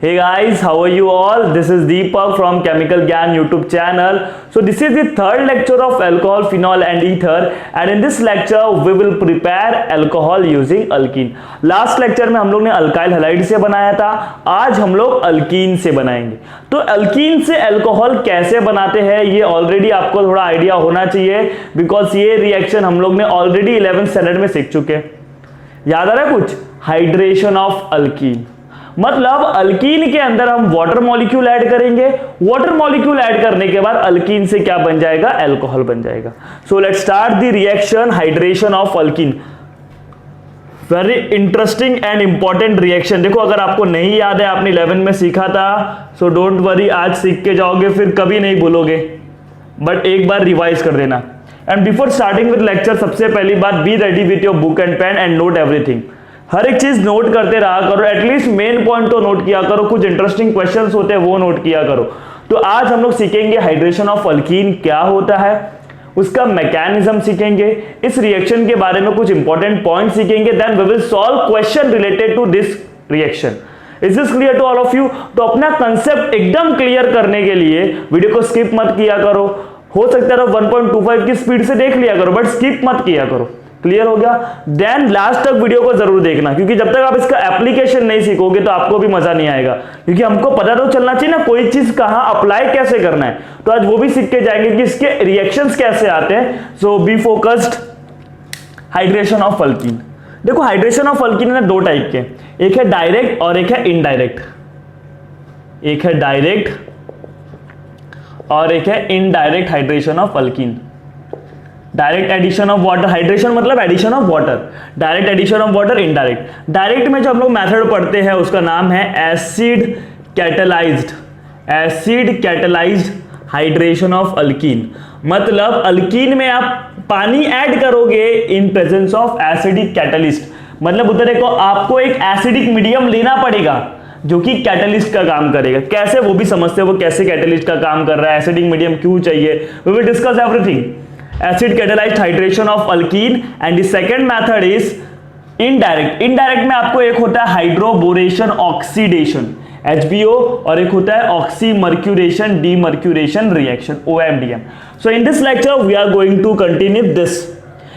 Hey guys, how are you all? This is Deepak from Chemical Gyan YouTube channel. So this is the third lecture of alcohol, phenol and ether, and in this lecture we will prepare alcohol using alkene. Last lecture में हम लोग ने alkyl halide से बनाया था, आज हम लोग अल्कीन से बनाएंगे। तो अल्कीन से अल्कोहल कैसे बनाते हैं ये ऑलरेडी आपको थोड़ा आइडिया होना चाहिए, बिकॉज ये रिएक्शन हम लोग ने ऑलरेडी 11th स्टैंडर्ड में सीख चुके हैं। याद आ रहा है कुछ? हाइड्रेशन ऑफ अल्कीन, मतलब अल्कीन के अंदर हम वाटर मॉलिक्यूल ऐड करेंगे, वाटर मॉलिक्यूल ऐड करने के बाद अल्कीन से क्या बन जाएगा? अल्कोहल बन जाएगा। So let's start the reaction hydration of alkyne. Very interesting and important reaction. देखो अगर आपको नहीं याद है, आपने 11 में सीखा था, सो डोंट वरी, आज सीख के जाओगे फिर कभी नहीं भूलोगे, बट एक बार रिवाइज कर देना। And before starting with lecture, सबसे पहली बात, be ready with your book and pen and note everything. हर एक चीज नोट करते रहा करो, एटलीस्ट मेन पॉइंट तो नोट किया करो, कुछ इंटरेस्टिंग क्वेश्चंस होते हैं वो नोट किया करो। तो आज हम लोग सीखेंगे हाइड्रेशन ऑफ अल्कीन क्या होता है, उसका मैकेनिज्म सीखेंगे, इस रिएक्शन के बारे में कुछ इंपॉर्टेंट पॉइंट सीखेंगे, then we will solve question related to this reaction. Is this clear to all of you? तो अपना कंसेप्ट एकदम क्लियर करने के लिए वीडियो को स्किप मत किया करो। हो सकता है 1.25 की स्पीड से देख लिया करो, बट स्किप मत किया करो। क्लियर हो गया? देन लास्ट तक वीडियो को जरूर देखना, क्योंकि जब तक आप इसका एप्लीकेशन नहीं सीखोगे तो आपको भी मजा नहीं आएगा, क्योंकि हमको पता तो चलना चाहिए ना कोई चीज कहां अप्लाई कैसे करना है। तो आज वो भी सीख के जाएंगे कि इसके रिएक्शंस कैसे आते हैं। So be focused. Hydration of alkene, देखो हाइड्रेशन ऑफ अल्कीन है दो टाइप के, एक है डायरेक्ट और एक है इनडायरेक्ट। एक है डायरेक्ट और एक है indirect hydration of alkene. Direct addition of water, hydration मतलब addition of water, direct addition of water, indirect. Direct में जो हम लोग मेथड पढ़ते हैं उसका नाम है acid catalysed, acid catalyzed hydration of alkyne. मतलब अल्कीन में आप पानी ऐड करोगे in presence of acidic catalyst, मतलब उधर देखो आपको एक एसिडिक मीडियम लेना पड़ेगा जो कि कैटलिस्ट का काम करेगा। कैसे वो भी समझते हो, वो कैसे कैटलिस्ट का काम कर रहा है, एसिडिक मीडियम क्यों चाहिए, we will discuss everything. Acid catalyzed hydration of alkene and the second method is indirect। indirect में आपको एक होता है हाइड्रोबोरेशन ऑक्सीडेशन HBO और एक होता है oxymercuration demercuration reaction OMDM। So in this lecture we are going to continue this।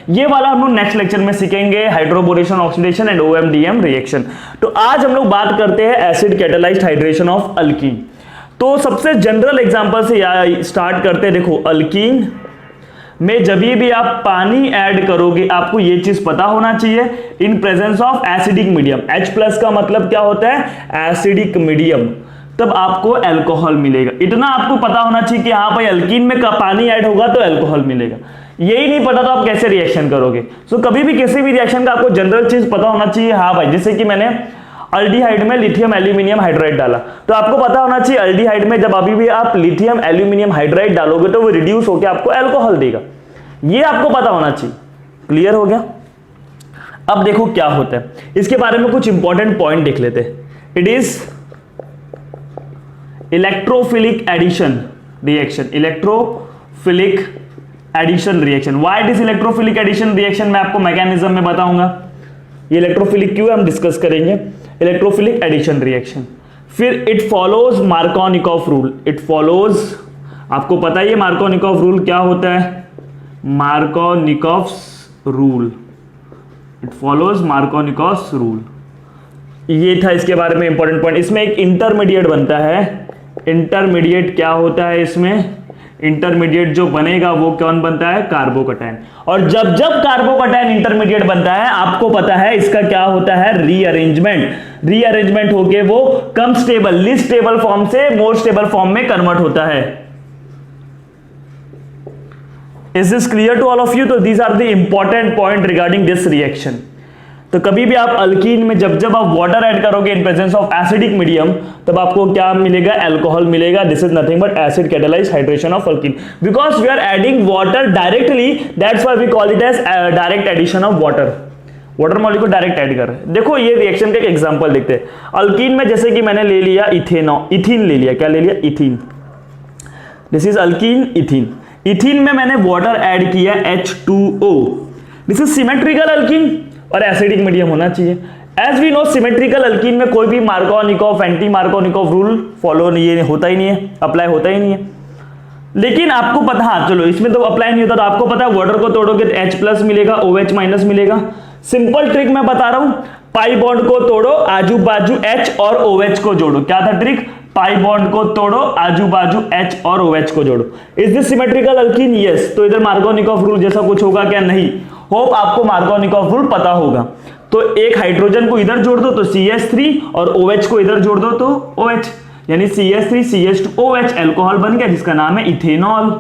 ये वाला हम लोग नेक्स्ट लेक्चर में सीखेंगे, hydroboration oxidation and OMDM reaction. तो आज हम लोग बात करते हैं acid catalyzed hydration of alkyne. तो सबसे जनरल एग्जांपल से स्टार्ट करते हैं। देखो अल्कीन में जब भी आप पानी ऐड करोगे आपको ये चीज पता होना चाहिए, इन presence of acidic medium. H+ का मतलब क्या होता है? Acidic medium. तब आपको अल्कोहल मिलेगा, इतना आपको पता होना चाहिए कि हाँ भाई अल्कीन में पानी ऐड होगा तो अल्कोहल मिलेगा। यही नहीं पता तो आप कैसे रिएक्शन करोगे? सो कभी भी किसी भी रिएक्शन का आपको जनरल चीज पता होना चाहिए। हाँ भाई, जैसे कि मैंने अल्डिहाइड में लिथियम एल्यूमिनियम हाइड्राइड डाला, तो आपको पता होना चाहिए अल्डिहाइड में जब अभी भी आप लिथियम एल्यूमिनियम हाइड्राइड डालोगे तो वो रिड्यूस होकर आपको अल्कोहल देगा। ये आपको पता होना चाहिए। क्लियर हो गया? अब देखो क्या होता है, इसके बारे में कुछ इंपॉर्टेंट पॉइंट देख लेते हैं। It is electrophilic addition reaction, electrophilic addition reaction. Why it is electrophilic addition reaction मैं आपको मैकेनिज्म में बताऊंगा। ये इलेक्ट्रोफिलिक क्यों है हम डिस्कस करेंगे। इलेक्ट्रोफिलिक एडिशन रिएक्शन, फिर it follows Markovnikov rule. It follows, आपको पता है ये मार्कोनिकॉफ रूल क्या होता है? Markovnikov's rule, it follows Markovnikov's rule. ये था इसके बारे में इंपॉर्टेंट पॉइंट। इसमें एक इंटरमीडिएट बनता है। इंटरमीडिएट क्या होता है इसमें? इंटरमीडिएट जो बनेगा वो कौन बनता है? कार्बोकटायन। और जब जब कार्बोकटायन इंटरमीडिएट बनता है आपको पता है इसका क्या होता है? रीअरेंजमेंट। रीअरेंजमेंट होके वो कम स्टेबल, लीस्ट स्टेबल फॉर्म से मोर स्टेबल फॉर्म में कन्वर्ट होता है। Is this clear to all of you? तो these are the important point regarding this reaction। तो कभी भी आप अल्कीन में जब जब आप वाटर ऐड करोगे in presence of acidic medium तब आपको क्या मिलेगा? अल्कोहल मिलेगा। This is nothing but acid catalyzed hydration of alkene, because we are adding water directly, that's why we call it as direct addition of water. Water molecule direct add कर रहे हैं। देखो ये रिएक्शन का एक example देखते हैं। Alkyne में जैसे कि मैंने ले लिया इथीन ले लिया। क्या ले लिया? Ethene. This is alkene, ethene. Ethene में मैंने वाटर ऐड किया H2O। This is symmetrical alkene और एसिडिक मीडियम होना चाहिए। As we know symmetrical alkene में कोई भी Markovnikov anti Markovnikov rule follow नहीं होता ही नहीं है, अप्लाई होता ही नहीं है। लेकिन आपको पता, हाँ चलो इसमें तो अप्लाई नहीं होता, तो आपको पता है वाटर को तोड़ोगे तो H+ मिलेगा, OH- मिलेगा। सिंपल ट्रिक मैं बता रहा हूं, पाई बॉन्ड को तोड़ो, आजू बाजू H और OH को जोड़ो। क्या था ट्रिक? पाई बॉन्ड को तोड़ो, आजू बाजू H और OH को जोड़ो। Is this symmetrical alkyne? Yes. तो इधर मार्कोनिकॉफ रूल जैसा कुछ होगा क्या? नहीं। होप आपको मार्कोनिकॉफ रूल पता होगा। तो एक हाइड्रोजन को इधर जोड़ दो तो CH3 और OH को इधर जोड़ दो तो OH, यानी CH3 CH2OH एल्कोहल बन गया जिसका नाम है ethanol.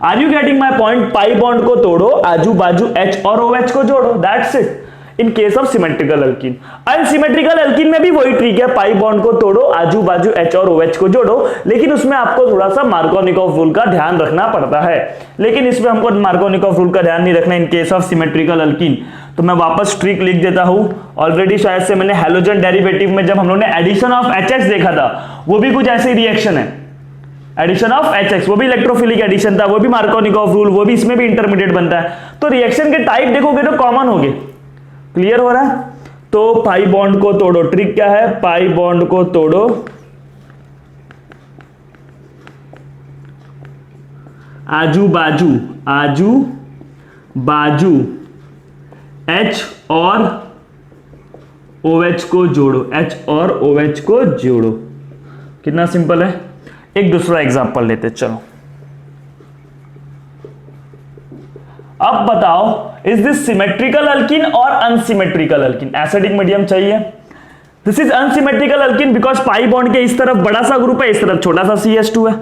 Are you getting my point? Pi bond को तोड़ो, आजू बाजू H और OH को जोड़ो, that's it in case of symmetrical alkene. Unsymmetrical alkene में भी वही ट्रिक है, पाई बॉन्ड को तोड़ो, आजू बाजू H और OH को जोड़ो, लेकिन उसमें आपको थोड़ा सा मार्कोनिकॉफ रूल का ध्यान रखना पड़ता है। लेकिन इसमें हमको मार्कोनिकॉफ रूल का ध्यान नहीं रखना इन केस ऑफ सिमेट्रिकल अल्कीन। तो मैं वापस ट्रिक लिख देता हूं। ऑलरेडी शायद से मैंने हैलोजन डेरिवेटिव में जब हम लोगों ने एडिशन ऑफ HX देखा था, वो भी कुछ ऐसी रिएक्शन है, एडिशन ऑफ HX, वो भी इलेक्ट्रोफिलिक एडिशन था, वो भी मार्कोनिकॉफ रूल, वो भी इसमें भी इंटरमीडिएट बनता है। तो रिएक्शन के टाइप देखोगे तो कॉमन हो गए। क्लियर हो रहा है? तो पाई बॉन्ड को तोड़ो, ट्रिक क्या है? पाई बॉन्ड को तोड़ो, आजू बाजू H और OH को जोड़ो, H और OH को जोड़ो। कितना सिंपल है। एक दूसरा एग्जांपल लेते चलो। अब बताओ, इज दिस सिमेट्रिकल अल्कीन और अनसिमेट्रिकल अल्कीन? एसिडिक मीडियम चाहिए। This is unsymmetrical alkyne because pi bond के इस तरफ बड़ा सा ग्रुप है, इस तरफ छोटा सा CH2 है।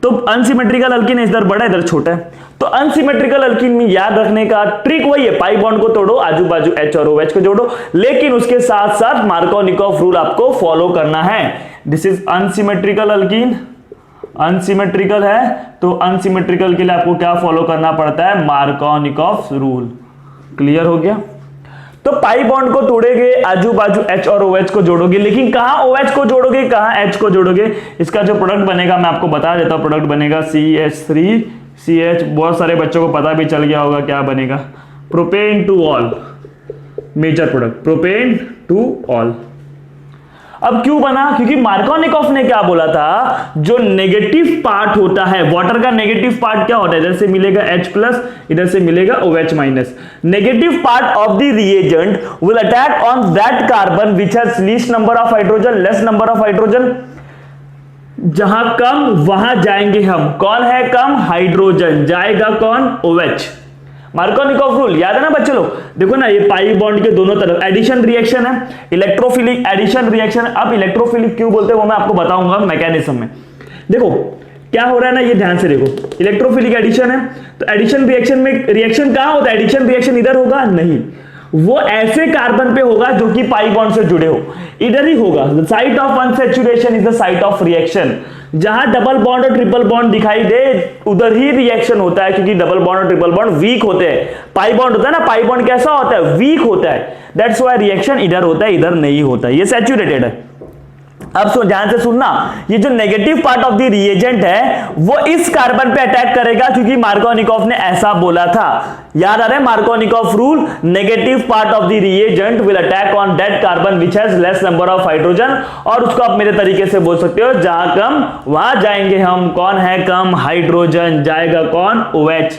तो अनसिमेट्रिकल अल्कीन इधर बड़ा इधर छोटा है। तो अनसिमेट्रिकल अल्कीन में याद रखने का ट्रिक वही है, पाई बॉन्ड को तोड़ो, आजू बाजू H और OH को जोड़ो, लेकिन उसके साथ साथ मार्कोनिकॉफ रूल आपको फॉलो करना है। This is unsymmetrical alkyne, unsymmetrical है तो अनसिमेट्रिकल के लिए आपको क्या फॉलो करना पड़ता है? Markovnikov rule. क्लियर हो गया? तो पाई बॉन्ड को तोड़ोगे, आजू बाजू H और OH को जोड़ोगे, लेकिन कहां OH को जोड़ोगे, कहां H को जोड़ोगे? इसका जो प्रोडक्ट बनेगा मैं आपको बता देता हूं। प्रोडक्ट बनेगा CH3CH, बहुत सारे बच्चों को पता भी चल गया होगा क्या बनेगा, propan two ol, major product propan two ol. अब क्यों बना? क्योंकि मार्कोनिकॉफ ने क्या बोला था, जो नेगेटिव पार्ट होता है वाटर का, नेगेटिव पार्ट क्या होता है? इधर से मिलेगा H+, इधर से मिलेगा OH-। Negative part of the reagent will attack on that carbon which has least number of hydrogen, less number of hydrogen. जहां कम वहां जाएंगे हम। कौन है कम? हाइड्रोजन। जाएगा कौन? OH। मार्कोनिकॉफ रूल याद है ना बच्चे लोग? देखो ना, ये पाई बॉन्ड के दोनों तरफ एडिशन रिएक्शन है, इलेक्ट्रोफिलिक एडिशन रिएक्शन। अब इलेक्ट्रोफिलिक क्यों बोलते हैं वो मैं आपको बताऊंगा मैकेनिज्म में। देखो क्या हो रहा है ना, ये ध्यान से देखो, इलेक्ट्रोफिलिक एडिशन है तो एडिशन रिएक्शन में रिएक्शन कहां होता है? एडिशन रिएक्शन इधर होगा? नहीं, वो ऐसे कार्बन पे होगा जो कि पाई बॉन्ड से जुड़े हो, इधर ही होगा। The site of unsaturation is the site of reaction. जहां डबल बॉन्ड और ट्रिपल बॉन्ड दिखाई दे उधर ही रिएक्शन होता है, क्योंकि डबल बॉन्ड और ट्रिपल बॉन्ड वीक होते हैं। पाई बॉन्ड होता है ना, पाई बॉन्ड कैसा होता है? वीक होता है। दैट्स व्हाई रिएक्शन इधर होता है, इधर नहीं होता, ये सैचुरेटेड है। अब ध्यान से सुनना, ये जो negative part of the reagent है वो इस कार्बन पे अटैक करेगा, क्योंकि मार्कोनिकॉफ ने ऐसा बोला था। याद आ रहा है Markovnikov rule? Negative part of the reagent will attack on that carbon which has less number of hydrogen. और उसको आप मेरे तरीके से बोल सकते हो, जहां कम वहां जाएंगे हम। कौन है कम? हाइड्रोजन। जाएगा कौन? OH।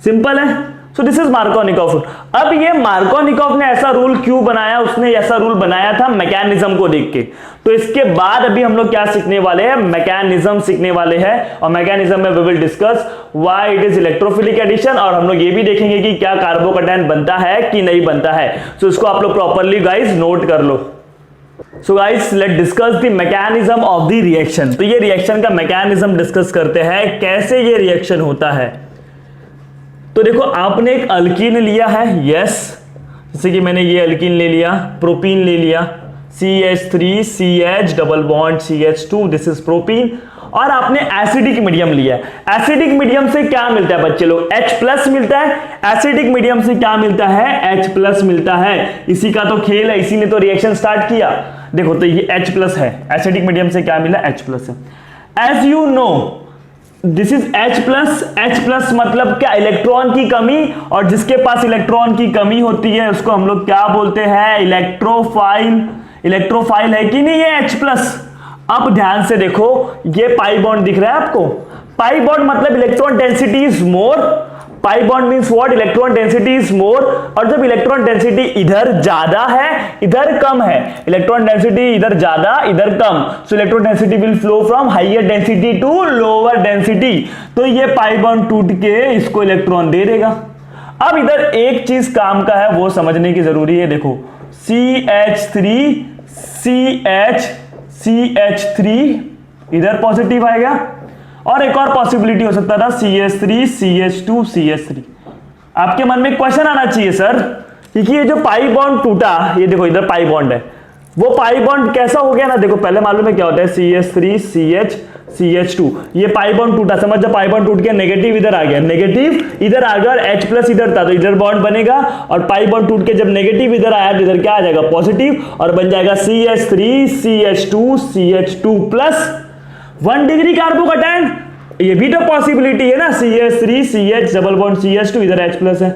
सिंपल है। सो दिस इज मार्कोनिकॉफ रूल। अब ये मार्कोनिकॉफ ने ऐसा रूल क्यों बनाया? उसने ऐसा रूल बनाया था मैकेनिज्म को देख के। तो इसके बाद अभी हम लोग क्या सीखने वाले हैं? मैकेनिज्म सीखने वाले हैं। और मैकेनिज्म में we will discuss why it is electrophilic addition, और हम लोग ये भी देखेंगे कि क्या कार्बोकैटायन बनता है कि नहीं बनता है। सो इसको आप लोग प्रॉपरली गाइस नोट कर लो। So guys let discuss the mechanism of the reaction. तो ये रिएक्शन का मैकेनिज्म डिस्कस करते हैं, कैसे ये रिएक्शन होता है। तो देखो, आपने एक अल्कीन लिया है, यस, जैसे कि मैंने ये अल्कीन ले लिया, प्रोपीन ले लिया, CH3CH double bond CH2, this is propene. और आपने एसिडिक मीडियम लिया। एसिडिक मीडियम से क्या मिलता है बच्चे लोग? H+ मिलता है। एसिडिक मीडियम से क्या मिलता है? H+ मिलता है। इसी का तो खेल है, इसी ने तो रिएक्शन स्टार्ट किया। देखो तो ये H+ है, एसिडिक मीडियम से क्या मिला? H+ है। As you know this is H plus मतलब क्या, इलेक्ट्रॉन की कमी, और जिसके पास इलेक्ट्रॉन की कमी होती है उसको हम लोग क्या बोलते हैं, इलेक्ट्रोफाइल। इलेक्ट्रोफाइल है कि नहीं ये H प्लस। अब ध्यान से देखो, ये पाई बॉन्ड दिख रहा है आपको, पाई बॉन्ड मतलब electron density is more, pi bond means what, electron density is more. और जब इलेक्ट्रॉन डेंसिटी इधर ज्यादा है इधर कम है, इलेक्ट्रॉन डेंसिटी इधर ज्यादा इधर कम, so electron density will flow from higher density to lower density, तो ये पाई बॉन्ड टूट के इसको इलेक्ट्रॉन दे देगा। अब इधर एक चीज काम का है वो समझने की जरूरी है, देखो CH3 इधर पॉजिटिव आएगा, और एक और पॉसिबिलिटी हो सकता था CH3 CH2 CH3। आपके मन में क्वेश्चन आना चाहिए सर, क्योंकि ये जो पाई बॉन्ड टूटा, ये देखो इधर पाई बॉन्ड है, वो पाई बॉन्ड कैसा हो गया ना, देखो पहले मालूम है क्या होता है, CH3 CH CH2, ये पाई बॉन्ड टूटा, समझ जा पाई बॉन्ड टूट गया, नेगेटिव इधर आ गया, नेगेटिव इधर आ गया, और H प्लस इधर था तो इधर बॉन्ड बनेगा, और पाई बॉन्ड टूट के जब नेगेटिव इधर आया तो इधर क्या आ जाएगा, पॉजिटिव, और बन जाएगा CH3 CH2 CH2 plus 1 degree carbocation. ये भी तो पॉसिबिलिटी है ना, CH3 CH double bond CH2 इधर H प्लस है।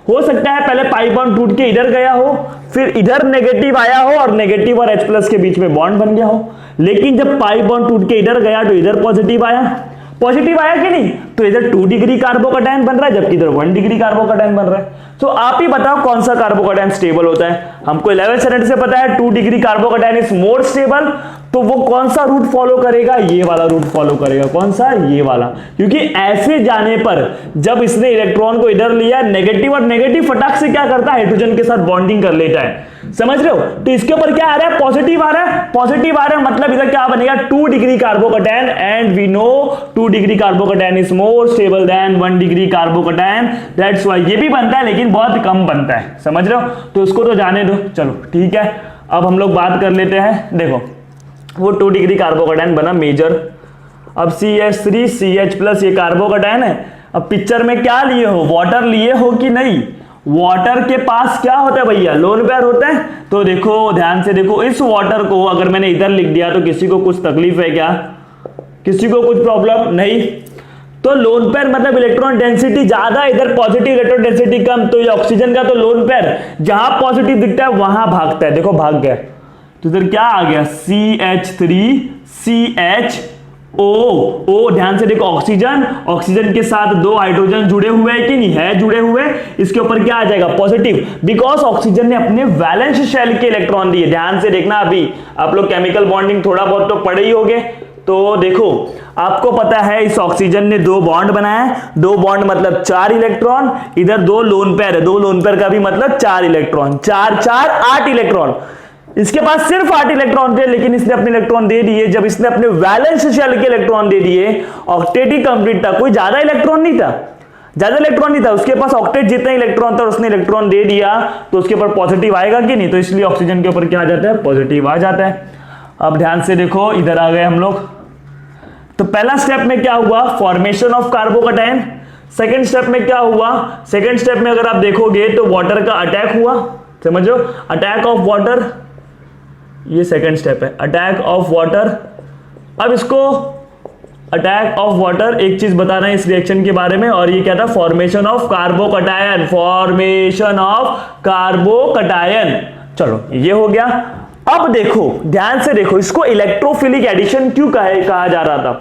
हो सकता है पहले पाई बॉन्ड टूट के इधर गया हो, फिर इधर नेगेटिव आया हो और नेगेटिव और H प्लस के बीच में बॉन्ड बन गया हो, लेकिन जब पाई बॉन्ड टूट के इधर गया तो इधर पॉजिटिव आया, पॉजिटिव आया कि नहीं, तो इधर 2 डिग्री कार्बोकैटायन बन रहा है जबकि इधर 1 डिग्री कार्बोकैटायन बन रहा है। तो आप ही बताओ कौन सा कार्बोकैटायन स्टेबल होता है। हमको 11th स्टैंडर्ड से पता है 2 degree carbocation is more stable, तो वो कौन सा रूट फॉलो करेगा, ये वाला रूट फॉलो करेगा। कौन सा, ये वाला, क्योंकि ऐसे जाने पर जब इसने इलेक्ट्रॉन को इधर लिया नेगेटिव, और नेगेटिव फटाक से क्या करता है, हाइड्रोजन के साथ बॉन्डिंग कर लेता है, समझ रहे हो। तो इसके ऊपर क्या आ रहा है, पॉजिटिव आ रहा है, पॉजिटिव आ रहा है मतलब इधर क्या बनेगा, 2 degree carbocation, and we know 2 degree carbocation is more stable than 1 degree carbocation, that's why ये भी बनता है लेकिन बहुत कम बनता है, समझ रहे हो। तो उसको तो जाने दो, चलो ठीक है। अब हम लोग बात कर लेते हैं, देखो वो 2 डिग्री कार्बोकैटायन बना मेजर। अब CH3 CH प्लस ये कार्बोकैटायन है। अब पिक्चर में क्या लिए हो, वाटर लिए हो कि नहीं, वाटर के पास क्या होता है भैया, लोन पेयर होता है। तो देखो ध्यान से देखो, इस वाटर को अगर मैंने इधर लिख दिया तो किसी को कुछ तकलीफ है क्या, किसी को कुछ प्रॉब्लम नहीं। तो लोन पेयर मतलब इलेक्ट्रॉन डेंसिटी ज्यादा, इधर पॉजिटिव इलेक्ट्रॉन डेंसिटी कम, तो ये ऑक्सीजन का तो लोन पेयर जहां पॉजिटिव दिखता है वहां भागता है, देखो भाग गया। तो इधर क्या आ गया, CH3 CHO, ध्यान से देखो, ऑक्सीजन, ऑक्सीजन के साथ 2 हाइड्रोजन जुड़े हुए हैं कि नहीं है, जुड़े हुए, इसके ऊपर क्या आ जाएगा, पॉजिटिव, बिकॉज ऑक्सीजन ने अपने वैलेंस शेल के इलेक्ट्रॉन दिए। ध्यान से देखना, अभी आप लोग केमिकल बॉन्डिंग थोड़ा बहुत तो पढ़े ही होंगे, तो देखो आपको पता है इस ऑक्सीजन ने 2 बॉन्ड बनाया है, 2 बॉन्ड मतलब 4 इलेक्ट्रॉन, इधर 2 लोन पेयर है, 2 लोन पेयर का भी मतलब 4 इलेक्ट्रॉन, 4 4 8 इलेक्ट्रॉन। इसके पास सिर्फ 8 इलेक्ट्रॉन थे, लेकिन इसने अपने इलेक्ट्रॉन दे दिए। जब इसने अपने वैलेंस शेल के इलेक्ट्रॉन दे दिए, ऑक्टेट ही कंप्लीट था, कोई ज्यादा इलेक्ट्रॉन नहीं था, ज्यादा इलेक्ट्रॉन नहीं था, उसके पास ऑक्टेट जितना इलेक्ट्रॉन था उसने इलेक्ट्रॉन दे दिया, तो उसके ऊपर पॉजिटिव आएगा कि नहीं, तो इसलिए ऑक्सीजन के ऊपर क्या आ जाता है, पॉजिटिव आ जाता है। अब ध्यान से देखो, इधर आ गए हम लोग। तो पहला स्टेप में क्या हुआ, formation of carbocation. Second step में क्या हुआ, सेकंड स्टेप में अगर आप देखोगे तो वाटर का अटैक हुआ, समझो, अटैक ऑफ वाटर, ये सेकंड स्टेप है, अटैक ऑफ वाटर। अब इसको अटैक ऑफ वाटर, एक चीज बताना है इस रिएक्शन के बारे में, और ये क्या था, formation of carbocation, formation of carbocation. चलो ये हो गया। अब देखो ध्यान से देखो, इसको इलेक्ट्रोफिलिक एडिशन क्यों कहा जा रहा था,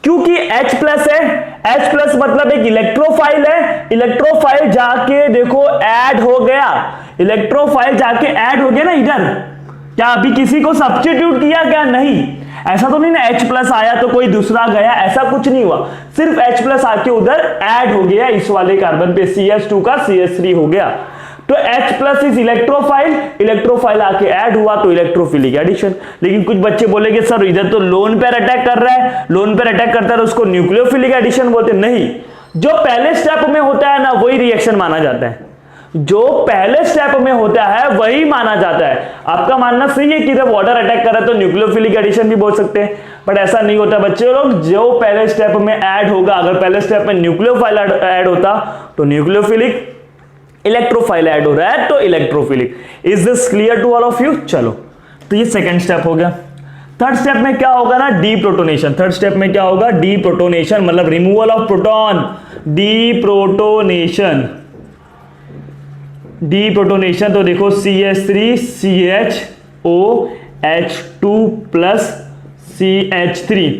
क्योंकि H प्लस है, H प्लस मतलब एक इलेक्ट्रोफाइल है, इलेक्ट्रोफाइल जाके देखो ऐड हो गया, इलेक्ट्रोफाइल जाके ऐड हो गया ना इधर। क्या अभी किसी को सब्स्टिट्यूट किया क्या, नहीं, ऐसा तो नहीं ना H प्लस आया तो कोई दूसरा गया, ऐसा कुछ नहीं हुआ, सिर्फ H प्लस आके उधर ऐड हो गया इस वाले कार्बन पे, CH2 का CH3 हो गया। तो H plus is electrophile, electrophile आके ऐड हुआ तो इलेक्ट्रोफिलिक एडिशन। लेकिन कुछ बच्चे बोलेंगे सर इधर तो लोन पेयर अटैक कर रहा है, लोन पेयर अटैक करता है तो उसको न्यूक्लियोफिलिक एडिशन बोलते, नहीं, जो पहले स्टेप में होता है ना वही रिएक्शन माना जाता है, जो पहले स्टेप में होता है वही माना जाता है। आपका मानना सही है कि जब वाटर अटैक कर रहा है तो न्यूक्लियोफिलिक एडिशन भी बोल सकते हैं, बट ऐसा नहीं होता बच्चे लोग। जो पहले स्टेप में ऐड होगा, अगर पहले स्टेप में न्यूक्लियोफाइल ऐड होता तो न्यूक्लियोफिलिक, इलेक्ट्रोफाइल ऐड हो रहा है तो electrophilic. Is this clear to all of you. चलो तो ये सेकंड स्टेप हो गया। थर्ड स्टेप में क्या होगा ना, डीप्रोटोनेशन। थर्ड स्टेप में क्या होगा, डीप्रोटोनेशन, मतलब removal of proton, deprotonation. Deprotonation तो देखो CH3CHOH2 प्लस CH3,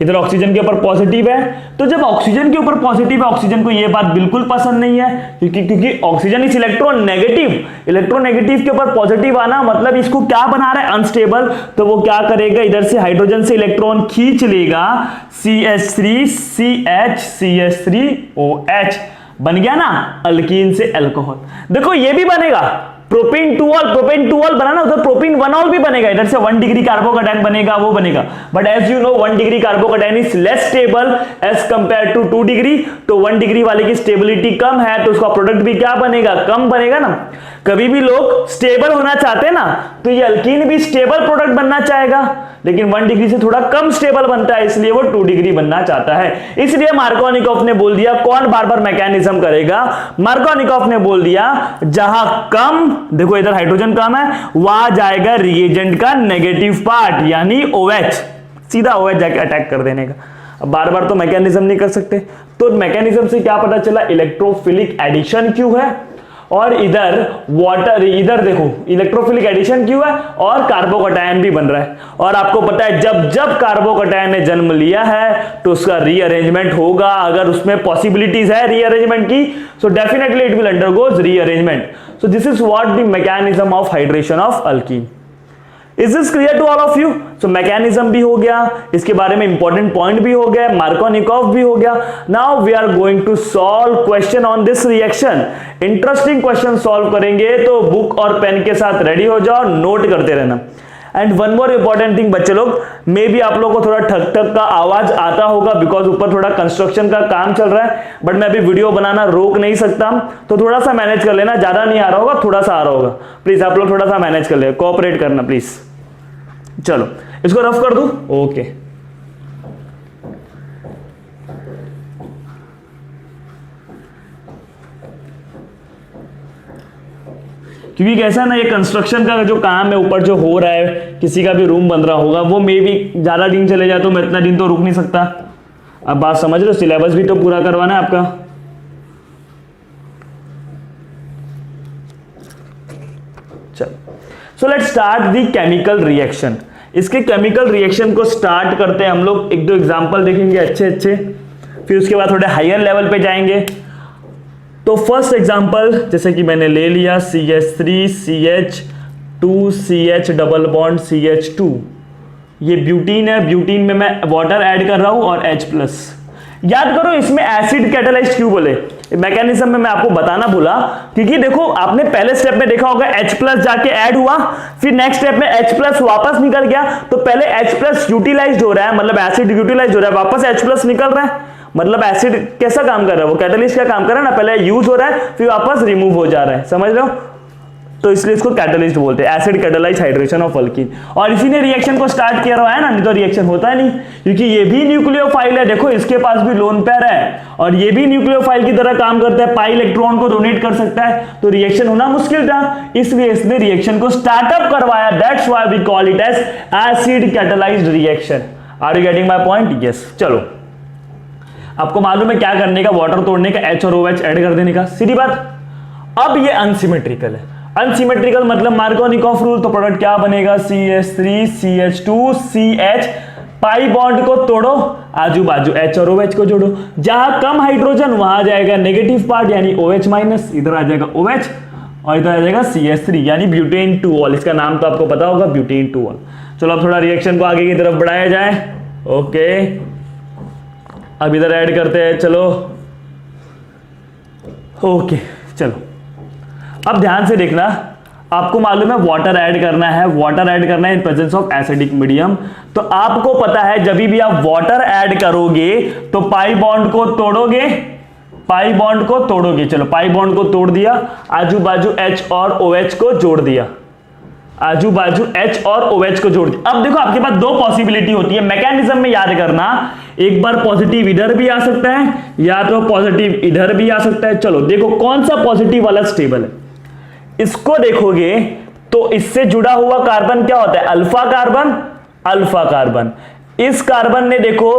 इधर ऑक्सीजन के ऊपर पॉजिटिव है। तो जब ऑक्सीजन के ऊपर पॉजिटिव है, ऑक्सीजन को ये बात बिल्कुल पसंद नहीं है, क्योंकि ऑक्सीजन इज इलेक्ट्रोनेगेटिव। इलेक्ट्रोनेगेटिव के ऊपर पॉजिटिव आना मतलब इसको क्या बना रहा है, अनस्टेबल। तो वो क्या करेगा, इधर से हाइड्रोजन से इलेक्ट्रॉन खींच लेगा, CH3CH3OH बन गया ना, अल्कीन से अल्कोहल। देखो ये भी बनेगा, प्रोपेन 2ऑल बना ना, उधर प्रोपेन 1ऑल भी बनेगा, इधर से 1 डिग्री कार्बोकैटायन बनेगा, वो बनेगा। But as you know 1 degree carbocation is less stable as compare to 2 degree. तो 1 डिग्री वाले की स्टेबिलिटी कम है, तो उसका प्रोडक्ट भी क्या बनेगा, कम बनेगा ना। कभी भी लोग स्टेबल होना चाहते हैं ना, तो ये अल्कीन भी स्टेबल प्रोडक्ट बनना चाहेगा, लेकिन 1 डिग्री से थोड़ा कम स्टेबल बनता है, इसलिए वो 2 डिग्री बनना चाहता है। इसलिए मार्कोनिकॉफ ने बोल दिया, कौन बार बार मैकेनिज्म करेगा, मार्कोनिकॉफ ने बोल दिया जहां कम, देखो इधर हाइड्रोजन कम है, वहां जाएगा रिएजेंट का नेगेटिव पार्ट यानी OH, सीधा OH जाके अटैक कर देने का। अब बार बार तो मैकेनिज्म नहीं कर सकते, तो मैकेनिज्म से क्या पता चला, इलेक्ट्रोफिलिक एडिशन क्यों है, और इधर वाटर, इधर देखो इलेक्ट्रोफिलिक एडिशन क्यों है, और कार्बोकैटायन भी बन रहा है। और आपको पता है जब जब कार्बोकैटायन ने जन्म लिया है तो उसका रीअरेंजमेंट होगा, अगर उसमें पॉसिबिलिटीज है रीअरेंजमेंट की, so definitely it will undergoes rearrangement. So this is what the mechanism of hydration of alkene. Is this clear to all of you? So mechanism भी हो गया, इसके बारे में इंपॉर्टेंट पॉइंट भी हो गया, मार्कोनिकॉफ भी हो गया। Now we are going to solve question on this reaction. Interesting question solve करेंगे, तो बुक और पेन के साथ रेडी हो जाओ, नोट करते रहना। And one more important thing बच्चे लोग, मे बी आप लोगों को थोड़ा ठक ठक का आवाज आता होगा, बिकॉज ऊपर थोड़ा कंस्ट्रक्शन का काम चल रहा है, बट मैं अभी वीडियो बनाना रोक नहीं सकता, तो थोड़ा सा मैनेज कर लेना। ज्यादा नहीं आ रहा होगा, थोड़ा सा आ रहा होगा, प्लीज आप लोग थोड़ा सा मैनेज कर ले, कोऑपरेट करना प्लीज। चलो इसको रफ कर दूं, ओके। क्योंकि कैसा ना, ये कंस्ट्रक्शन का जो काम है ऊपर जो हो रहा है, किसी का भी रूम बन रहा होगा, वो मे भी ज्यादा दिन चले जाए, तो मैं इतना दिन तो रुक नहीं सकता। अब बात समझ रहे हो, सिलेबस भी तो पूरा करवाना है आपका। चलो, so let's start the chemical reaction. इसके केमिकल रिएक्शन को स्टार्ट करते हैं हम लोग, एक दो एग्जांपल देखेंगे अच्छे, फिर उसके बाद थोड़े हायर लेवल पे जाएंगे। तो फर्स्ट एग्जांपल जैसे कि मैंने ले लिया, CH3CH2CH डबल बॉन्ड CH2, ये ब्यूटीन है, ब्यूटीन में मैं वाटर ऐड कर रहा हूं और H+। याद करो इसमें एसिड कैटालाइज्ड क्यों बोले, मैकेनिज्म में मैं आपको बताना भूला, क्योंकि देखो आपने पहले स्टेप में देखा होगा H+ जाके ऐड हुआ, फिर नेक्स्ट स्टेप में H+ वापस निकल गया, तो पहले H+ यूटिलाइज्ड हो रहा है, मतलब एसिड यूटिलाइज्ड हो रहा है, वापस H+ निकल रहा है, मतलब एसिड कैसा काम कर रहा है, वो कैटलिस्ट का काम कर रहा है ना, पहले यूज हो रहा है फिर वापस रिमूव हो जा रहा है, समझ रहे हो। तो इसलिए इसको कैटलिस्ट बोलते हैं, acid catalyse hydration of alkyne. और इसी ने रिएक्शन को स्टार्ट किया हुआ है ना, नहीं तो रिएक्शन होता है नहीं, क्योंकि ये भी न्यूक्लियोफाइल है, देखो इसके पास भी लोन पेयर है, और ये भी न्यूक्लियोफाइल की तरह काम करता है, पाई इलेक्ट्रॉन को डोनेट कर सकता है, तो रिएक्शन होना मुश्किल था, इसलिए इसने रिएक्शन को स्टार्टअप करवाया, that's why we call it as acid catalysed reaction. Are you getting my point? Yes. चलो आपको मालूम है क्या करने का, वाटर तोड़ने का, H और OH ऐड कर देने का, सीधी बात। अब ये अनसिमेट्रिकल है, अनसिमेट्रिकल मतलब मार्कोनिकॉफ रूल, तो प्रोडक्ट क्या बनेगा, CH3CH2CH, पाई बॉन्ड को तोड़ो, आजू बाजू H और OH को जोड़ो, जहां कम हाइड्रोजन वहां जाएगा नेगेटिव पार्ट यानी OH माइनस, इधर आ जाएगा OH और इधर आ जाएगा CH3 यानी ब्यूटेन 2ऑल, इसका नाम तो आपको पता होगा ब्यूटेन 2ऑल। चलो अब थोड़ा रिएक्शन को आगे की तरफ बढ़ाया जाए, ओके। अब इधर ऐड करते हैं, चलो ओके। चलो अब ध्यान से देखना, आपको मालूम है वाटर ऐड करना है, वाटर ऐड करना है इन प्रेजेंस ऑफ एसिडिक मीडियम। तो आपको पता है जब भी आप वाटर ऐड करोगे तो पाई बॉन्ड को तोड़ोगे, पाई बॉन्ड को तोड़ोगे, चलो पाई बॉन्ड को तोड़ दिया, आजू बाजू H और OH को जोड़ दिया, आजू बाजू H और OH को जोड़ दिया। अब देखो आपके पास दो पॉसिबिलिटी होती है, मैकेनिज्म में याद करना, एक बार पॉजिटिव इधर भी आ सकता है या तो पॉजिटिव इधर भी आ सकता है। चलो देखो कौन सा पॉजिटिव वाला स्टेबल है, इसको देखोगे तो इससे जुड़ा हुआ कार्बन क्या होता है, अल्फा कार्बन, अल्फा कार्बन। इस कार्बन ने देखो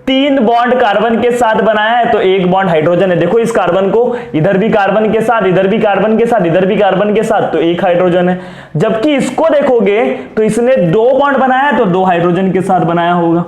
3 बॉन्ड कार्बन के साथ बनाया है, तो एक बॉन्ड हाइड्रोजन है। देखो इस कार्बन को इधर भी कार्बन के साथ, इधर भी कार्बन के साथ, इधर भी कार्बन के साथ, तो एक हाइड्रोजन है। जबकि इसको देखोगे तो इसने 2 बॉन्ड बनाया है, तो 2 हाइड्रोजन के साथ बनाया होगा।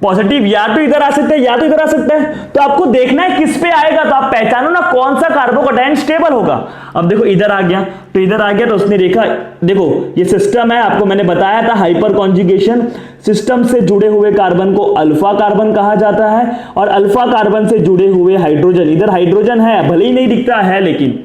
पॉजिटिव या तो इधर आ सकते हैं या तो इधर आ सकते हैं, तो आपको देखना है किस पे आएगा, तो आप पहचानो ना कौन सा कार्बोकैटायन स्टेबल होगा। अब देखो इधर आ गया, तो इधर आ गया, तो उसने देखा, देखो ये सिस्टम है, आपको मैंने बताया था हाइपर कॉन्जुगेशन सिस्टम से जुड़े हुए कार्बन को अल्फा कार्बन कहा जाता है, और अल्फा कार्बन से जुड़े हुए हाइड्रोजन, इधर हाइड्रोजन है भले ही नहीं दिखता है, लेकिन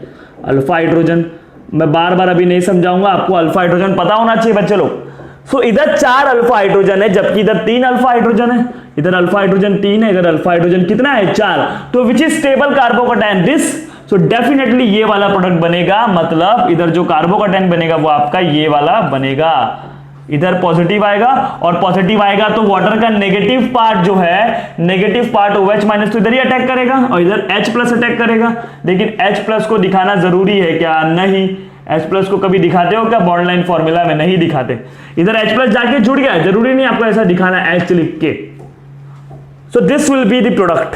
अल्फा हाइड्रोजन, मैं बार बार अभी नहीं समझाऊंगा, आपको अल्फा हाइड्रोजन पता होना चाहिए बच्चे लोग। सो इधर 4 अल्फा हाइड्रोजन है, जबकि इधर 3 अल्फा हाइड्रोजन है। इधर अल्फा हाइड्रोजन 3 है, इधर अल्फा हाइड्रोजन कितना है 4। तो which is stable carbocation this, so definitely ये वाला प्रोडक्ट बनेगा, मतलब इधर जो कार्बोकैटायन बनेगा वो आपका ये वाला बनेगा। इधर पॉजिटिव आएगा, और पॉजिटिव आएगा तो वाटर का नेगेटिव पार्ट जो है, नेगेटिव पार्ट OH माइनस तो इधर ही अटैक करेगा, और इधर H प्लस अटैक करेगा। लेकिन H प्लस को दिखाना जरूरी है क्या? नहीं। H प्लस को कभी दिखाते हो क्या बॉन्ड लाइन फॉर्मूला में? नहीं दिखाते। इधर H प्लस जाके जुड़ गया, जरूरी नहीं आपको ऐसा दिखाना H लिख के। So this will be the product.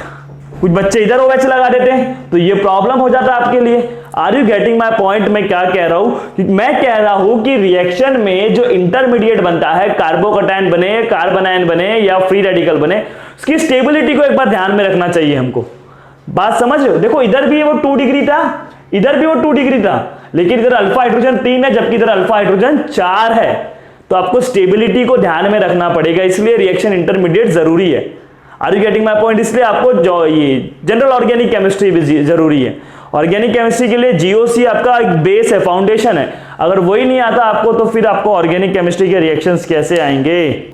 कुछ बच्चे इधर OH लगा देते हैं, तो ये प्रॉब्लम हो जाता है आपके लिए। Are you getting my point? मैं क्या कह रहा हूं? मैं कह रहा हूं कि रिएक्शन में जो इंटरमीडिएट बनता है, कार्बोकैटायन बने, कार्बन आयन बने या फ्री रेडिकल बने, उसकी स्टेबिलिटी को एक बार ध्यान में रखना चाहिए हमको। बात समझ रहे हो? देखो इधर भी वो 2 डिग्री था, इधर भी वो 2 डिग्री था, लेकिन इधर अल्फा हाइड्रोजन 3 है, जबकि इधर अल्फा हाइड्रोजन 4 है। तो आपको स्टेबिलिटी को ध्यान में रखना पड़ेगा, इसलिए रिएक्शन इंटरमीडिएट जरूरी है। Are you getting my point? इसलिए आपको जो ये जनरल ऑर्गेनिक केमिस्ट्री भी जरूरी है। ऑर्गेनिक केमिस्ट्री के लिए जीओसी आपका एक बेस है, फाउंडेशन है। अगर वही नहीं आता आपको, तो फिर आपको ऑर्गेनिक केमिस्ट्री के रिएक्शंस कैसे आएंगे?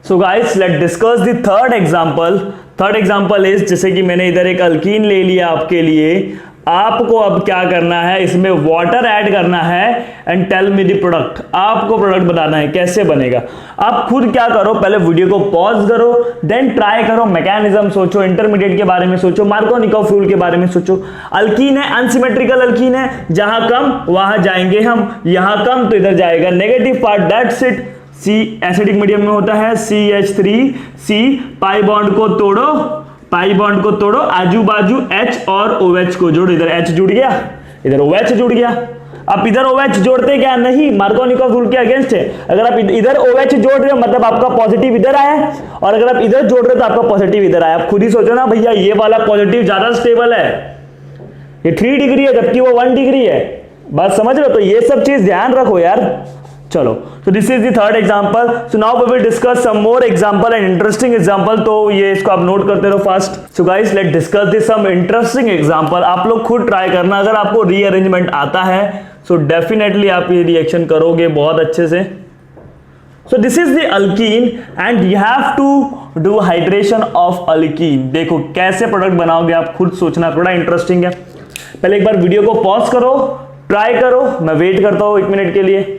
सो guys let discuss the third example. Third example is, जैसे कि मैंने इधर एक अल्कीन ले लिया आपके लिए, आपको अब क्या करना है, इसमें वाटर ऐड करना है and tell me the product. आपको प्रोडक्ट बताना है कैसे बनेगा। आप खुद क्या करो, पहले वीडियो को पॉज करो, देन ट्राई करो, मैकेनिज्म सोचो, इंटरमीडिएट के बारे में सोचो, मार्कोनिकोव रूल के बारे में सोचो। अल्कीन है, अनसिमेट्रिकल अल्कीन है, जहां कम वहां जाएंगे हम, यहां कम तो इधर जाएगा negative part, that's it. See acidic medium में होता है CH3C, पाई बॉन्ड को तोड़ो, पाई बॉन्ड को तोड़ो, आजू बाजू H और OH को जोड़ो। इधर H जुड़ गया, इधर OH जुड़ गया। अब इधर OH जोड़ते क्या? नहीं, मार्कोनिकोव रूल के अगेंस्ट है। अगर आप इधर OH जोड़ रहे हो मतलब आपका पॉजिटिव इधर आया, और अगर आप इधर जोड़ रहे हो तो आपका पॉजिटिव इधर आया। आप खुद ही सोचो ना भैया, ये वाला पॉजिटिव ज्यादा स्टेबल है, ये 3 डिग्री है जबकि वो 1 डिग्री है। बात समझ रहे हो? तो ये सब चीज ध्यान रखो यार। चलो, so this is the third example. So now we will discuss some more example and interesting example. तो ये इसको आप नोट करते रहो fast. So guys, let's discuss this some interesting example. आप लोग खुद ट्राई करना, अगर आपको रीअरेंजमेंट आता है so definitely आप ये रिएक्शन करोगे बहुत अच्छे से। So this is the alkene and you have to do hydration of alkene. देखो कैसे प्रोडक्ट बनाओगे आप खुद सोचना, थोड़ा इंटरेस्टिंग है। पहले एक बार वीडियो को पॉज करो, ट्राई करो, मैं वेट करता हूँ 1 मिनट के लिए।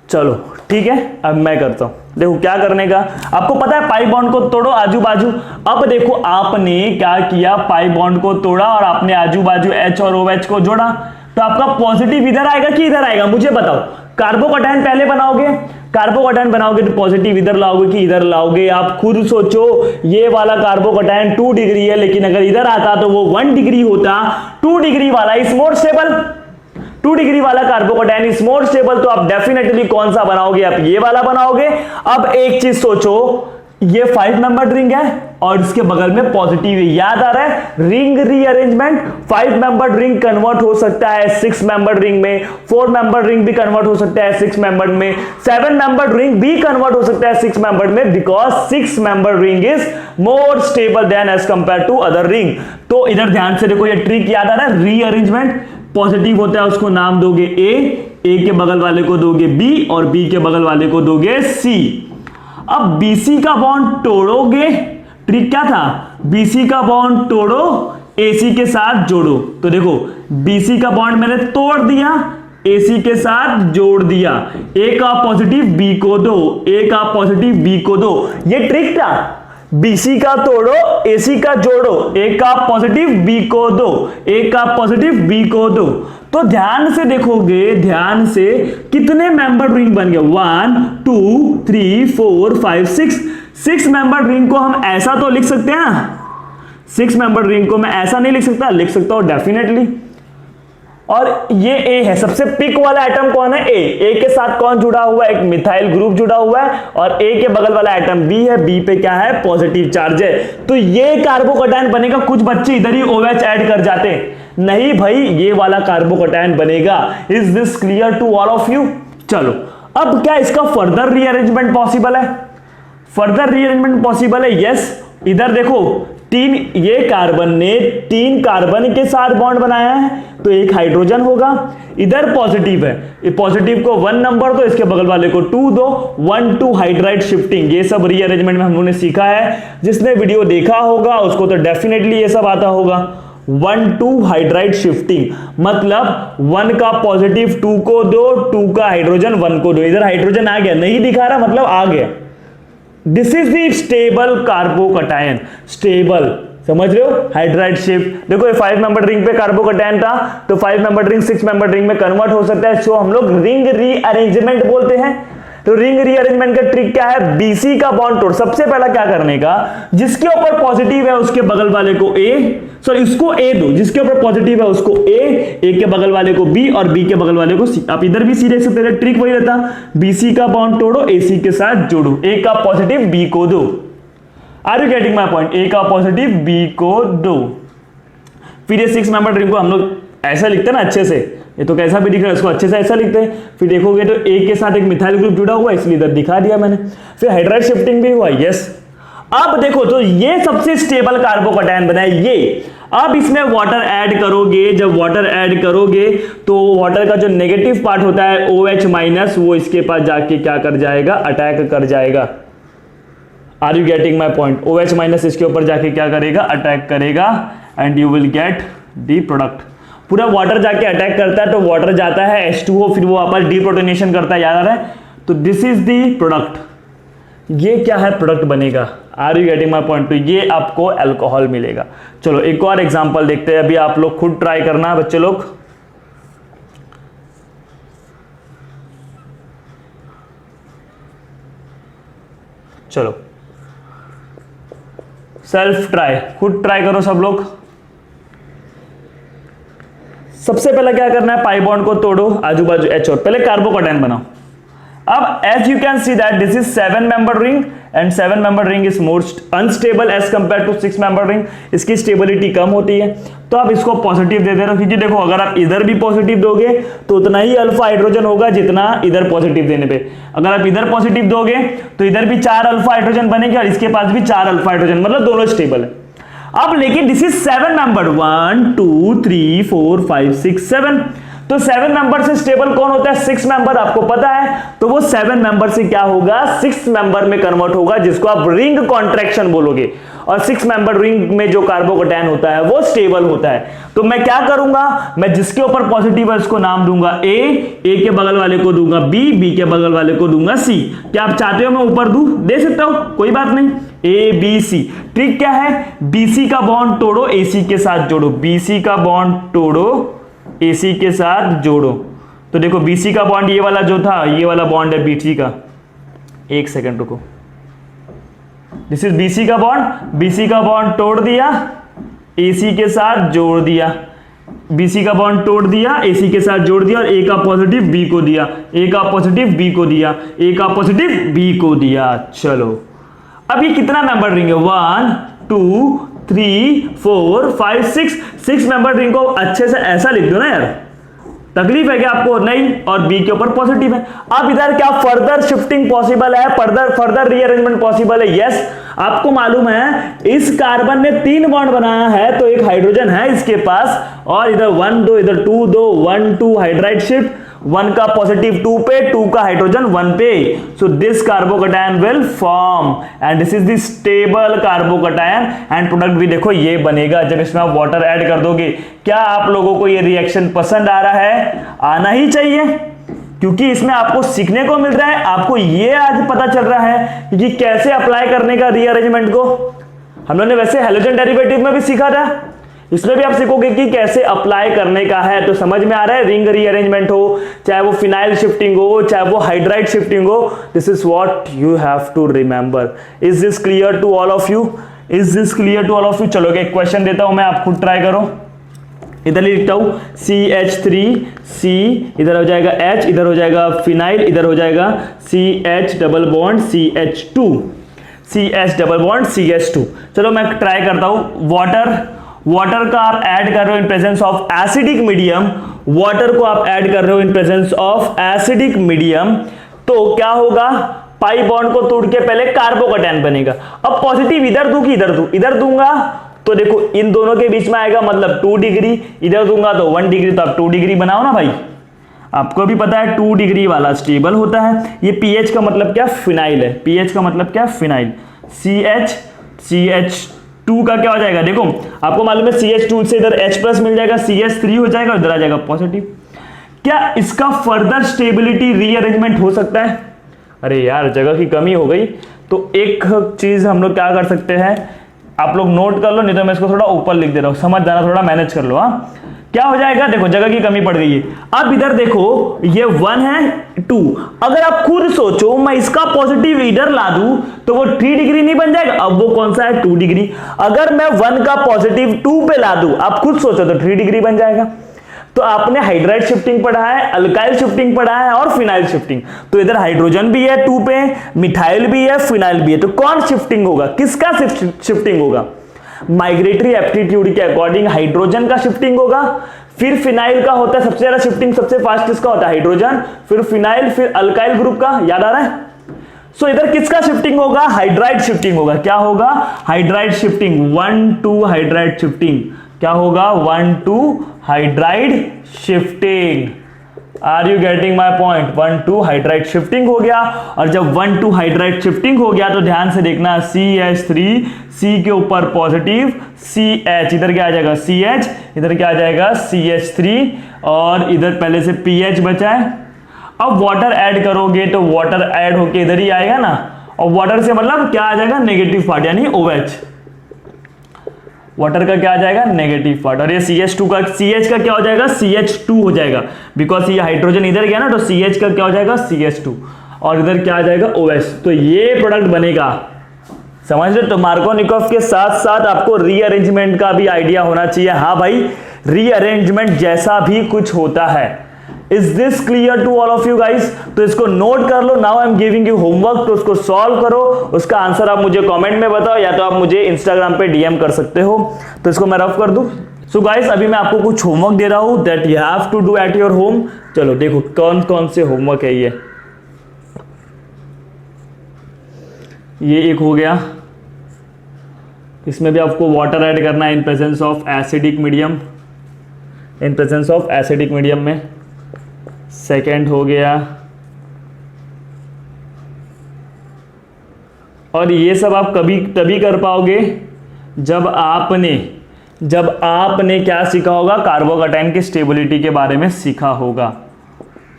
चलो ठीक है, अब मैं करता हूं। देखो क्या करने का, आपको पता है पाई बॉन्ड को तोड़ो आजू बाजू। अब देखो आपने क्या किया, पाई बॉन्ड को तोड़ा और आपने आजू बाजू H और OH को जोड़ा, तो आपका पॉजिटिव इधर आएगा कि इधर आएगा? मुझे बताओ। कार्बोकैटायन पहले बनाओगे, कार्बोकैटायन बनाओगे तो पॉजिटिव इधर लाओगे कि इधर लाओगे? आप खुद सोचो। ये वाला कार्बोकैटायन 2 डिग्री है, लेकिन अगर इधर आता तो वो 1 डिग्री होता। 2 डिग्री वाला इज मोर स्टेबल, 2 डिग्री वाला कार्बोकैटायन इज मोर स्टेबल, तो आप डेफिनेटली कौन सा बनाओगे? आप ये वाला बनाओगे। अब एक चीज सोचो, ये 5 मेंबर्ड रिंग है और इसके बगल में पॉजिटिव है, याद आ रहा है? Ring rearrangement, 5 membered ring convert हो सकता है 6 मेंबर्ड रिंग में, 4 मेंबर्ड रिंग भी कन्वर्ट हो सकता है 6 मेंबर्ड में, 7 मेंबर्ड रिंग भी कन्वर्ट हो सकता है 6 मेंबर्ड में, because 6 membered ring is more stable than as compare to other ring. तो इधर ध्यान से देखो, ये ट्रिक याद आ रहा है? रीअरेंजमेंट, पॉजिटिव होता है उसको नाम दोगे ए के बगल वाले को दोगे बी और बी के बगल वाले को दोगे सी। अब BC का बॉन्ड तोड़ोगे, ट्रिक क्या था? BC का बॉन्ड तोड़ो, AC के साथ जोड़ो। तो देखो BC का बॉन्ड मैंने तोड़ दिया, AC के साथ जोड़ दिया। A का पॉजिटिव B को दो, A का पॉजिटिव B को दो। ये ट्रिक था, BC का तोड़ो AC का जोड़ो, एक का पॉजिटिव B को दो, एक का पॉजिटिव B को दो। तो ध्यान से देखोगे, ध्यान से कितने मेंबर रिंग बन गए, 1 2 3 4 5 6 मेंबर रिंग को हम ऐसा तो लिख सकते हैं ना, 6 मेंबर रिंग को मैं ऐसा नहीं लिख सकता, लिख सकता हूं डेफिनेटली। और ये A है, सबसे पिक वाला एटम कौन है, A के साथ कौन जुड़ा हुआ है, एक मिथाइल ग्रुप जुड़ा हुआ है, और A के बगल वाला एटम B है, B पे क्या है, पॉजिटिव चार्ज है। तो ये कार्बोकैटायन बनेगा। कुछ बच्चे इधर ही OH ऐड कर जाते, नहीं भाई ये वाला कार्बोकैटायन बनेगा। Is this clear to all of you? चलो अब क्या इसका फर्दर रीअरेंजमेंट पॉसिबल है? फर्दर रीअरेंजमेंट पॉसिबल है, यस। इधर देखो तीन, ये कार्बन ने 3 कार्बन के साथ बॉन्ड बनाया है, तो एक हाइड्रोजन होगा। इधर पॉजिटिव है, ये पॉजिटिव को 1 नंबर दो, इसके बगल वाले को 2 दो, 1-2 हाइड्राइड शिफ्टिंग। ये सब रीअरेंजमेंट में हम लोगों ने सीखा है, जिसने वीडियो देखा होगा उसको तो डेफिनेटली ये सब आता होगा। 1-2 हाइड्राइड शिफ्टिंग मतलब 1 का पॉजिटिव 2 को दो, 2 का हाइड्रोजन 1 को दो। इधर हाइड्रोजन आ गया, नहीं दिखा रहा मतलब आ गया। This is the stable carbocation, stable, समझ रहे हो, हाइड्राइड शिफ्ट। देखो ये 5 मेंबर रिंग पे कार्बोकैटायन था, तो 5 मेंबर रिंग 6 मेंबर रिंग में कन्वर्ट हो सकता है, सो हम लोग रिंग रीअरेंजमेंट बोलते हैं। तो रिंग रीअरेंजमेंट का ट्रिक क्या है, BC का बॉन्ड तोड़। सबसे पहला क्या करने का, जिसके ऊपर पॉजिटिव है उसके बगल वाले को A, सॉरी उसको A दो, जिसके ऊपर पॉजिटिव है उसको A के बगल वाले को B और B के बगल वाले को C। आप इधर भी C देख सकते हैं, ट्रिक वही रहता, BC का बॉन्ड तोड़ो, AC के साथ जोड़ो, A का पॉजिटिव B को दो। Are you getting my point? A का पॉजिटिव B को दो। फिर ये 6 मेंबर रिंग को हम लोग ऐसा लिखते हैं ना अच्छे से, ये तो कैसा भी दिख रहा है, इसको अच्छे से ऐसा लिखते हैं। फिर देखोगे तो A के साथ एक मिथाइल ग्रुप जुड़ा हुआ है, इसलिए इधर दिखा दिया मैंने। फिर हाइड्राइड शिफ्टिंग भी हुआ, यस। अब देखो तो ये सबसे स्टेबल कार्बोकैटायन बना है ये। अब इसमें वाटर ऐड करोगे, जब वाटर ऐड करोगे तो वाटर का जो नेगेटिव पार्ट होता है OH- वो इसके पास जाके क्या कर जाएगा, अटैक कर जाएगा। Are you getting my point? OH- इसके ऊपर जाके क्या करेगा, अटैक करेगा, and you will get the product. पूरा वाटर जाके अटैक करता है तो वाटर जाता है H2O, फिर वो वापस डीप्रोटोनेशन करता है, याद आ रहा है? तो दिस इज द प्रोडक्ट, ये क्या है, प्रोडक्ट बनेगा। Are you getting my point? तो ये आपको अल्कोहल मिलेगा। चलो एक और एग्जांपल देखते हैं, अभी आप लोग खुद ट्राई करना बच्चे लोग। चलो सेल्फ ट्राई, खुद ट्राई करो सब लोग। सबसे पहले क्या करना है, पाई बॉन्ड को तोड़ो, आजू बाजू H और पहले कार्बोकैटायन बनाओ। अब as you can see that this is 7 member ring and 7 member ring is most unstable as compare to 6 member ring. इसकी स्टेबिलिटी कम होती है, तो आप इसको पॉजिटिव दे देना, क्योंकि देखो अगर आप इधर भी पॉजिटिव दोगे तो उतना ही अल्फा हाइड्रोजन होगा जितना इधर पॉजिटिव देने पे। अगर आप इधर पॉजिटिव दोगे तो इधर भी 4 अल्फा हाइड्रोजन बनेंगे और इसके पास भी 4 अल्फा हाइड्रोजन, मतलब दोनों स्टेबल है। अब लेकिन दिस इज 7 मेंबर, 1 2 3 4 5 6 7, तो 7 मेंबर से स्टेबल कौन होता है, 6 मेंबर, आपको पता है। तो वो 7 मेंबर से क्या होगा, 6 मेंबर में कन्वर्ट होगा, जिसको आप रिंग कॉन्ट्रैक्शन बोलोगे। और 6 मेंबर रिंग में जो कार्बोकैटायन होता है वो स्टेबल होता है। तो मैं क्या करूंगा, मैं जिसके ऊपर पॉजिटिव है उसको नाम दूंगा A के बगल वाले को दूंगा B के बगल वाले को दूंगा C। क्या आप चाहते हो मैं ऊपर दूं, दे सकता हूं, कोई बात नहीं। ABC। ट्रिक क्या है, BC का बॉन्ड तोड़ो, AC के साथ जोड़ो, BC का बॉन्ड तोड़ो, AC के साथ जोड़ो। तो देखो BC का बॉन्ड ये वाला जो था, ये वाला बॉन्ड है BC का, एक सेकंड रुको, दिस इज BC का बॉन्ड, BC का बॉन्ड तोड़ दिया, AC के साथ जोड़ दिया, BC का बॉन्ड तोड़ दिया, AC के साथ जोड़ दिया, और A का पॉजिटिव B को दिया, A का पॉजिटिव B को दिया, A का पॉजिटिव B को दिया। चलो अब ये कितना मेंबर रिंग है, 1 2 3 4 5 6 मेंबर रिंग को अच्छे से ऐसा लिख दो ना यार, तकलीफ है क्या आपको, नहीं। और B के ऊपर पॉजिटिव है। अब इधर क्या फर्दर शिफ्टिंग पॉसिबल है, फर्दर रीअरेंजमेंट पॉसिबल है, यस। आपको मालूम है इस कार्बन ने 3 बॉन्ड बनाया है, तो एक हाइड्रोजन है इसके पास, और इधर 1 2 इधर 2 2 1 2 हाइड्राइड शिफ्ट, 1 का पॉजिटिव 2 पे, 2 का हाइड्रोजन 1 पे। So this carbocation will form and this is the stable carbocation, and product भी देखो ये बनेगा जब इसमें आप वाटर ऐड कर दोगे। क्या आप लोगों को ये रिएक्शन पसंद आ रहा है, आना ही चाहिए, क्योंकि इसमें आपको सीखने को मिल रहा है, आपको ये आज पता चल रहा है कि कैसे अप्लाई करने का रीअरेंजमेंट को। हम लोगों ने वैसे हैलोजन डेरिवेटिव में भी सीखा था, इसमें भी आप सीखोगे कि कैसे अप्लाई करने का है। तो समझ में आ रहा है, रिंग रीअरेंजमेंट हो, चाहे वो फिनाइल शिफ्टिंग हो, चाहे वो हाइड्राइड शिफ्टिंग हो, this is what you have to remember. Is this clear to all of you? Is this clear to all of you? चलो एक क्वेश्चन देता हूं मैं, आप खुद ट्राई करो। इधर लिखता हूं CH3C, इधर हो जाएगा H, इधर हो जाएगा फिनाइल, इधर हो जाएगा CH double bond CH2, CH double bond CH2। चलो मैं ट्राई करता हूं। वाटर का आप ऐड कर रहे हो इन presence of acidic medium, water को आप ऐड कर रहे हो इन प्रेजेंस ऑफ एसिडिक मीडियम, तो क्या होगा? पाई बॉन्ड को तोड़ के पहले कार्बोकैटायन बनेगा। अब पॉजिटिव इधर दूं कि इधर दूं? इधर दूंगा तो देखो इन दोनों के बीच में आएगा, मतलब 2 डिग्री, इधर दूंगा तो 1 डिग्री, तो आप 2 डिग्री बनाओ ना भाई। आपको भी पता है 2 डिग्री वाला स्टेबल होता है। ये पीएच का मतलब क्या? फिनाइल है। पीएच का मतलब क्या? फिनाइल। CH2 का क्या हो जाएगा? देखो आपको मालूम है CH2 से इधर H प्लस मिल जाएगा, CH3 हो जाएगा, इधर आ जाएगा पॉजिटिव। क्या इसका फर्दर स्टेबिलिटी रीअरेंजमेंट हो सकता है? अरे यार जगह की कमी हो गई, तो एक चीज हम लोग क्या कर सकते हैं, आप लोग नोट कर लो, नहीं तो मैं इसको थोड़ा ऊपर लिख दे रहा हूं, समझ जाना, थोड़ा मैनेज कर लो। हाँ क्या हो जाएगा? देखो जगह की कमी पड़ गई है। अब इधर देखो ये 1 है 2, अगर आप खुद सोचो मैं इसका पॉजिटिव इधर ला दूं तो वो 3 डिग्री नहीं बन जाएगा? अब वो कौन सा है? 2 डिग्री। अगर मैं 1 का पॉजिटिव 2 पे ला दूं, आप खुद सोचो, तो 3 डिग्री बन जाएगा। तो आपने हाइड्राइड शिफ्टिंग पढ़ा है, अल्काइल शिफ्टिंग पढ़ा है और फिनाइल शिफ्टिंग। तो इधर हाइड्रोजन भी है 2 पे, मिथाइल भी है, फिनाइल भी है, तो कौन शिफ्टिंग होगा? किसका शिफ्टिंग होगा? माइग्रेटरी एप्टीट्यूड के अकॉर्डिंग हाइड्रोजन का शिफ्टिंग होगा, फिर फिनाइल का होता है सबसे ज्यादा शिफ्टिंग, सबसे फास्ट किसका होता है? हाइड्रोजन, फिर फिनाइल, फिर अल्काइल ग्रुप का। याद आ रहा है? सो इधर किसका शिफ्टिंग होगा? हाइड्राइड शिफ्टिंग होगा। क्या होगा? Hydride shifting. 1-2 hydride shifting. क्या होगा? 1-2 hydride shifting. Are you getting my point? 1-2 hydride shifting हो गया। और जब 1-2 हाइड्राइड शिफ्टिंग हो गया तो ध्यान से देखना, CH3, C के ऊपर पॉजिटिव, CH, इधर क्या आ जाएगा? CH, इधर क्या आ जाएगा? CH3, और इधर पहले से PH बचा है। अब वाटर ऐड करोगे तो वाटर ऐड होके इधर ही आएगा ना, और वाटर से मतलब क्या आ जाएगा? नेगेटिव पार्ट, यानी OH। वाटर का क्या आ जाएगा? Negative part. और ये CH2 का, CH का क्या हो जाएगा? CH2 हो जाएगा, बिकॉज ये हाइड्रोजन इधर गया ना, तो CH का क्या हो जाएगा? CH2, और इधर क्या आ जाएगा? OH। तो ये प्रोडक्ट बनेगा, समझ रहे? तो मार्कोनिकॉफ के साथ साथ आपको रीअरेंजमेंट का भी आइडिया होना चाहिए। हाँ भाई, रीअरेंजमेंट जैसा भी कुछ होता है। Is this clear to all of you guys? तो इसको नोट कर लो। Now I am giving you homework, तो उसको सॉल्व करो। उसका आंसर आप मुझे कमेंट में बताओ, या तो आप मुझे इंस्टाग्राम पे डीएम कर सकते हो। तो इसको मैं रफ कर दूं। सो गाइस अभी मैं आपको कुछ होमवर्क दे रहा हूं that you have to do at your home. चलो देखो कौन कौन से होमवर्क है ये एक हो गया, इसमें भी आपको वाटर ऐड करना है इन presence of acidic medium, in presence of acidic medium में। सेकेंड हो गया, और ये सब आप कभी तभी कर पाओगे जब आपने क्या सीखा होगा? कार्बोकैटायन की स्टेबिलिटी के बारे में सीखा होगा,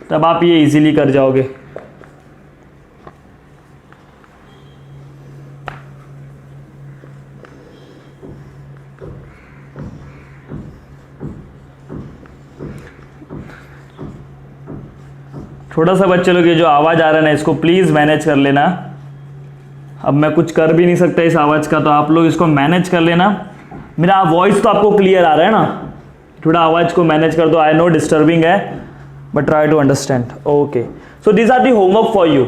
तब आप ये इजीली कर जाओगे। थोड़ा सा बच्चे लोग ये जो आवाज़ आ रहा है ना, इसको प्लीज़ मैनेज कर लेना। अब मैं कुछ कर भी नहीं सकता इस आवाज़ का, तो आप लोग इसको मैनेज कर लेना। मेरा वॉइस तो आपको क्लियर आ रहा है ना? थोड़ा आवाज़ को मैनेज कर दो। आई नो डिस्टर्बिंग है, but try to understand. Okay, so this are the homework for you.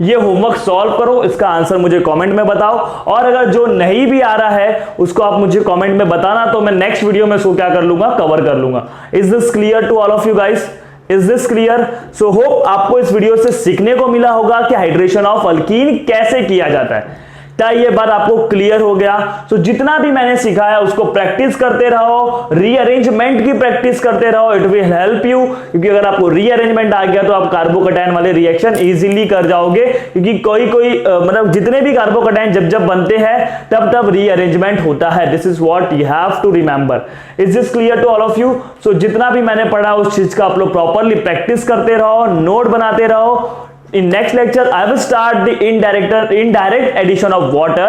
ये होमवर्क सॉल्व करो, इसका आंसर मुझे कमेंट में बताओ, और अगर जो नहीं भी आ रहा है उसको आप मुझे कमेंट में बताना, तो मैं नेक्स्ट वीडियो में उसको क्या कर लूंगा? कवर कर लूंगा। Is this clear to all of you guys? Is this clear? So hope आपको इस वीडियो से सीखने को मिला होगा कि हाइड्रेशन ऑफ अल्कीन कैसे किया जाता है, क्या ये बात आपको क्लियर हो गया? तो जितना भी मैंने सिखाया उसको प्रैक्टिस करते रहो, रीअरेंजमेंट की प्रैक्टिस करते रहो, इट विल हेल्प यू। क्योंकि अगर आपको रीअरेंजमेंट आ गया तो आप कार्बोकैटायन वाले रिएक्शन इजीली कर जाओगे, क्योंकि कोई मतलब जितने भी कार्बोकैटायन जब जब बनते हैं तब तब रीअरेंजमेंट होता है। This is what you have to remember. Is this clear to all of you? So जितना भी मैंने पढ़ा उस चीज का आप लोग प्रॉपरली प्रैक्टिस करते रहो, नोट बनाते रहो। In next lecture, I will start the indirect addition of water,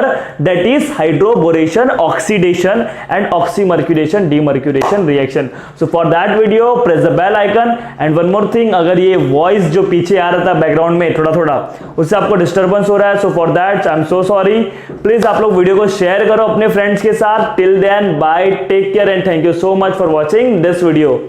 that is hydroboration, oxidation and oxymercuration, demercuration reaction. So for that video, press the bell icon. And one more thing, अगर ये voice जो पीछे आ रहा था background में थोड़ा थोड़ा, उससे आपको डिस्टर्बेंस हो रहा है, so for that I am so sorry. Please आप लोग वीडियो को शेयर करो अपने फ्रेंड्स के साथ. Till then, bye, take care and thank you so much for watching this video.